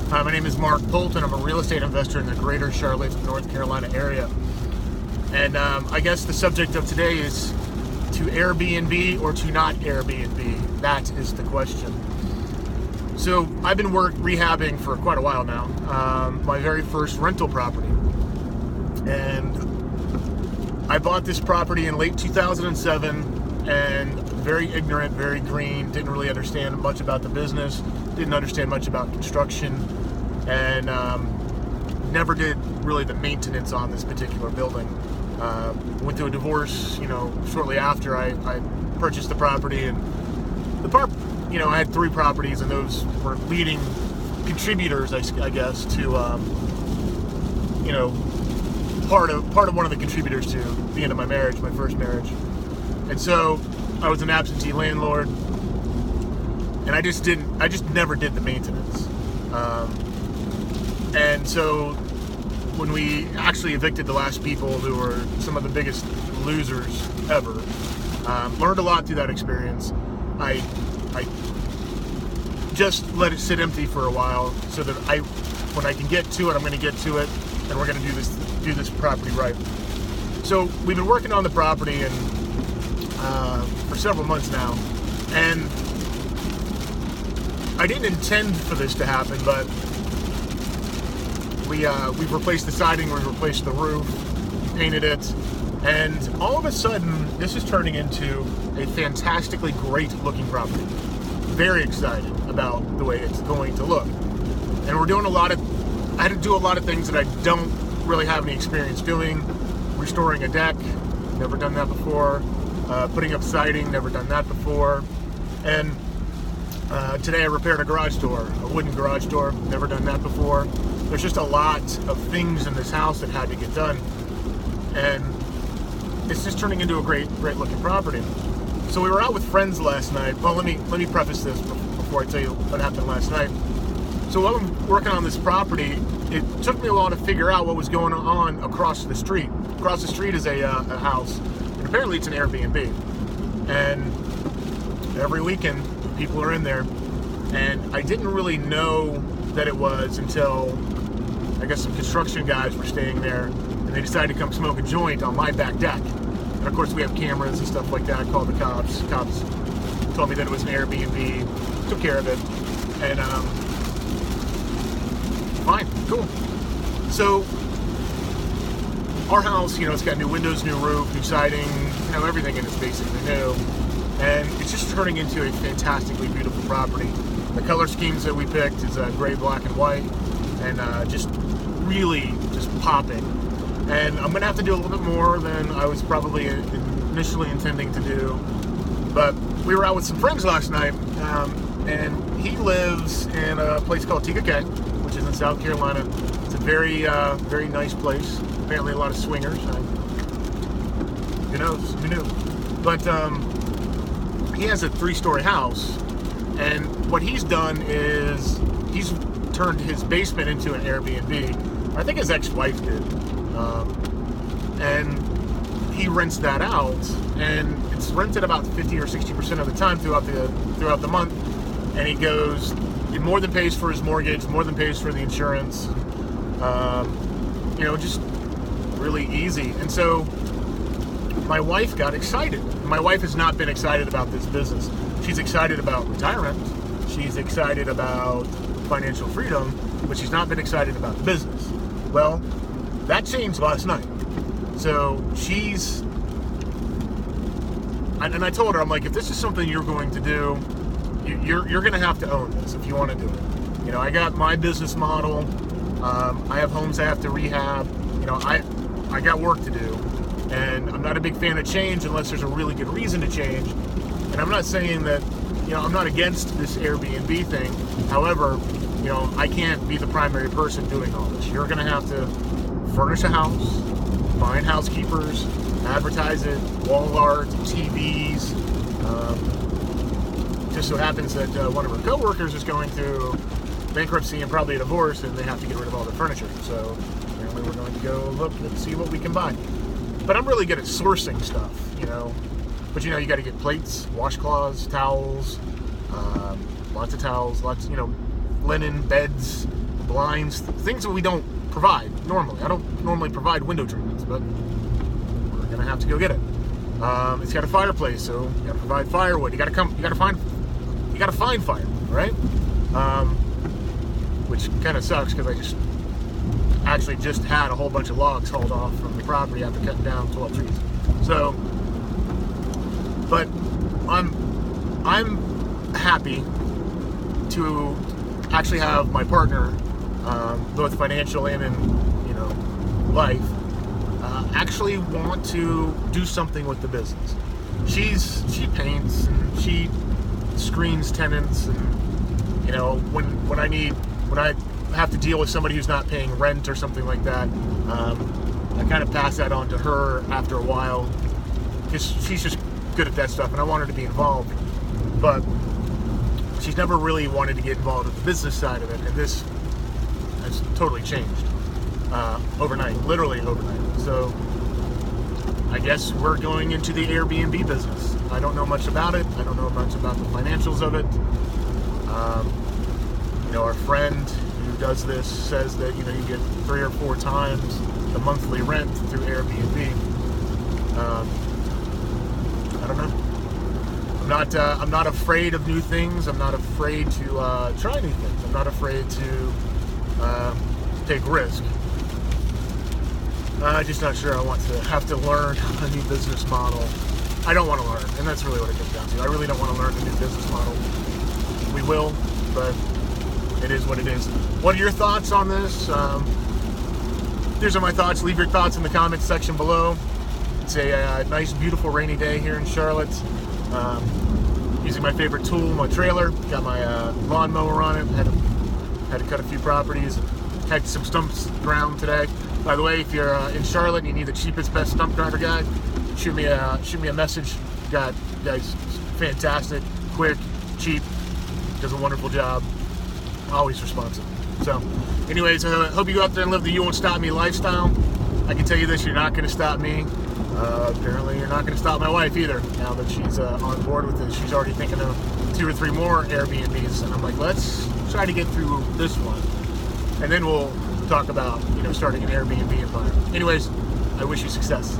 Hi, my name is Mark Polton. I'm a real estate investor in the greater Charlotte, North Carolina area. And I guess the subject of today is to Airbnb or to not Airbnb. That is the question. So I've been rehabbing for quite a while now. My very first rental property. And I bought this property in late 2007 and very ignorant, very green, didn't really understand much about the business, didn't understand much about construction, and never did really the maintenance on this particular building. Went through a divorce, shortly after I purchased the property, and I had 3 properties, and those were leading contributors, I guess, to part of one of the contributors to the end of my marriage, my first marriage. And so I was an absentee landlord, and I just never did the maintenance. And so when we actually evicted the last people, who were some of the biggest losers ever, learned a lot through that experience. I just let it sit empty for a while, so that when I can get to it, I'm going to get to it, and we're going to do this property right. So we've been working on the property and for several months now, and I didn't intend for this to happen, but we've replaced the siding, we've replaced the roof, painted it, and all of a sudden this is turning into a fantastically great looking property. Very excited about the way it's going to look. And I had to do a lot of things that I don't really have any experience doing. Restoring a deck, never done that before. Putting up siding, never done that before. And today I repaired a garage door, a wooden garage door, never done that before. There's just a lot of things in this house that had to get done, and it's just turning into a great looking property. So we were out with friends last night. Well, let me preface this before I tell you what happened last night. So while I'm working on this property, it took me a while to figure out what was going on across the street. Across the street is a house, and apparently it's an Airbnb. And every weekend, people are in there, and I didn't really know that it was until I guess some construction guys were staying there, and they decided to come smoke a joint on my back deck. And of course we have cameras and stuff like that. I called the cops. Cops told me that it was an Airbnb, took care of it, and fine, cool. So our house, it's got new windows, new roof, new siding, everything in it's basically new, and it's just turning into a fantastically beautiful property. The color schemes that we picked is gray, black, and white, and just really just popping. And I'm gonna have to do a little bit more than I was probably initially intending to do. But we were out with some friends last night, and he lives in a place called TKK, which is in South Carolina. It's a very, very nice place. Apparently a lot of swingers. Who knows? Who knew? But he has a 3-story house, and what he's done is he's turned his basement into an Airbnb. I think his ex-wife did. And he rents that out, and it's rented about 50 or 60% of the time throughout the month. And he goes, it more than pays for his mortgage, more than pays for the insurance. Just really easy. And so my wife got excited. My wife has not been excited about this business. She's excited about retirement. She's excited about financial freedom, but she's not been excited about the business. Well, that changed last night. So and I told her, I'm like, if this is something you're going to do, you're going to have to own this if you want to do it. I got my business model. I have homes I have to rehab. I got work to do, and I'm not a big fan of change unless there's a really good reason to change. And I'm not saying that, I'm not against this Airbnb thing. However, I can't be the primary person doing all this. You're going to have to furnish a house, find housekeepers, advertise it, wall art, TVs. Just so happens that one of our coworkers is going through bankruptcy and probably a divorce, and they have to get rid of all their furniture. So apparently we're going to go look and see what we can buy. But I'm really good at sourcing stuff, But you got to get plates, washcloths, towels, lots of towels, linen, beds, blinds, things that we don't provide normally. I don't normally provide window treatments, but we're gonna have to go get it. It's got a fireplace, so you gotta provide firewood. You gotta find fire, right? Which kind of sucks because I just had a whole bunch of logs hauled off from the property after cutting down 12 trees. So, but I'm happy to actually have my partner, both financial and in life, actually want to do something with the business. She paints and she screens tenants, and when I have to deal with somebody who's not paying rent or something like that, I kind of pass that on to her after a while, because she's just good at that stuff, and I want her to be involved, but she's never really wanted to get involved with the business side of it, and this has totally changed overnight, literally overnight. So I guess we're going into the Airbnb business. I don't know much about it. I don't know much about the financials of it. Our friend who does this says that you get 3 or 4 times the monthly rent through Airbnb. I don't know. I'm not afraid of new things. I'm not afraid to try new things. I'm not afraid to take risk. I'm just not sure I want to have to learn a new business model. I don't want to learn, and that's really what it comes down to. I really don't want to learn a new business model. We will, but it is what it is. What are your thoughts on this? These are my thoughts. Leave your thoughts in the comments section below. It's a nice, beautiful, rainy day here in Charlotte. Using my favorite tool, my trailer. Got my lawnmower on it. Had to cut a few properties. Had some stumps ground today. By the way, if you're in Charlotte and you need the cheapest, best stump grinder guy, shoot me a message. Guy's fantastic, quick, cheap, does a wonderful job, always responsive. So, anyways, I hope you go out there and live the "you won't stop me" lifestyle. I can tell you this: you're not going to stop me. Apparently, you're not going to stop my wife either. Now that she's on board with this, she's already thinking of 2 or 3 more Airbnbs, and I'm like, let's try to get through this one, and then we'll talk about starting an Airbnb environment. Anyways, I wish you success.